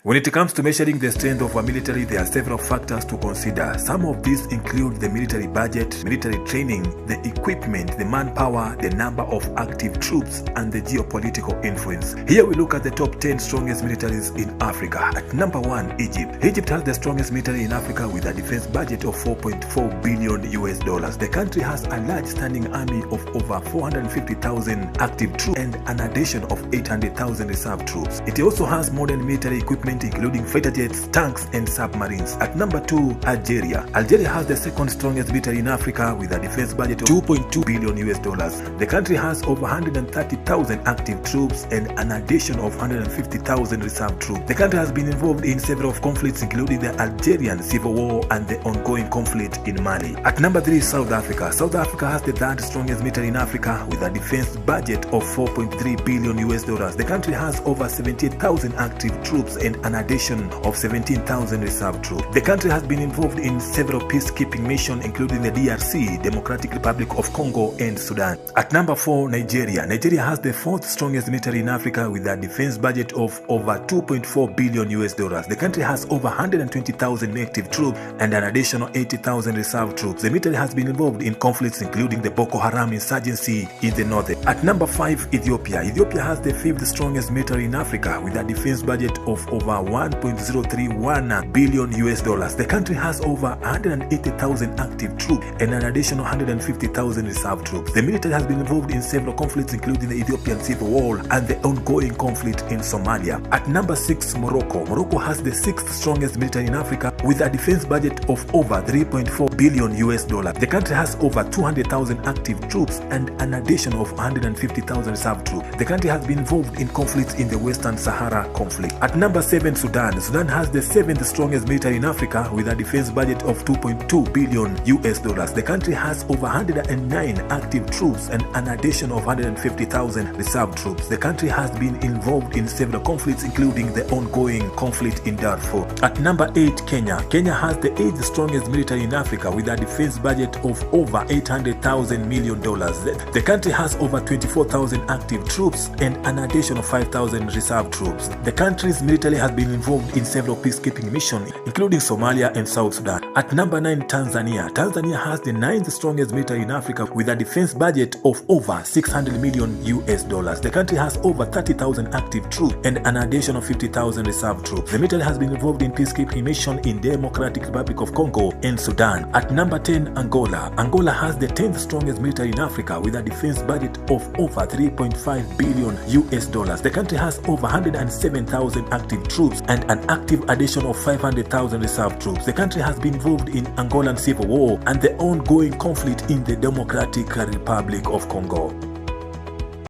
When it comes to measuring the strength of a military, there are several factors to consider. Some of these include the military budget, military training, the equipment, the manpower, the number of active troops, and the geopolitical influence. Here we look at the top 10 strongest militaries in Africa. At number 1, Egypt. Egypt has the strongest military in Africa with a defense budget of $4.4 billion. The country has a large standing army of over 450,000 active troops and an addition of 800,000 reserve troops. It also has modern military equipment including fighter jets, tanks, and submarines. At number 2, Algeria. Algeria has the second strongest military in Africa with a defense budget of $2.2 billion. The country has over 130,000 active troops and an addition of 150,000 reserve troops. The country has been involved in several conflicts including the Algerian Civil War and the ongoing conflict in Mali. At number 3, South Africa. South Africa has the third strongest military in Africa with a defense budget of $4.3 billion. The country has over 78,000 active troops and an addition of 17,000 reserve troops. The country has been involved in several peacekeeping missions including the DRC, Democratic Republic of Congo, and Sudan. At number 4, Nigeria. Nigeria has the fourth strongest military in Africa with a defense budget of over $2.4 billion. The country has over 120,000 active troops and an additional 80,000 reserve troops. The military has been involved in conflicts including the Boko Haram insurgency in the north. At number 5, Ethiopia. Ethiopia has the fifth strongest military in Africa with a defense budget of over $1.031 billion. The country has over 180,000 active troops and an additional 150,000 reserve troops. The military has been involved in several conflicts including the Ethiopian Civil War and the ongoing conflict in Somalia. At number 6, Morocco. Morocco has the sixth strongest military in Africa with a defense budget of over $3.4 billion. The country has over 200,000 active troops and an addition of 150,000 reserve troops. The country has been involved in conflicts in the Western Sahara conflict. At number 7, Sudan. Sudan has the seventh strongest military in Africa with a defense budget of $2.2 billion. The country has over 109 active troops and an addition of 150,000 reserve troops. The country has been involved in several conflicts including the ongoing conflict in Darfur. At number 8, Kenya. Kenya has the 8th strongest military in Africa with a defense budget of over $800,000 million. The country has over 24,000 active troops and an addition of 5,000 reserve troops. The country's military has been involved in several peacekeeping missions including Somalia and South Sudan. At number 9, Tanzania. Tanzania has the 9th strongest military in Africa with a defense budget of over $600 million. The country has over 30,000 active troops and an addition of 50,000 reserve troops. The military has been involved in peacekeeping missions in Democratic Republic of Congo and Sudan. At number 10, Angola. Angola has the 10th strongest military in Africa with a defense budget of over $3.5 billion. The country has over 107,000 active troops and an active addition of 500,000 reserve troops. The country has been involved in Angolan Civil War and the ongoing conflict in the Democratic Republic of Congo.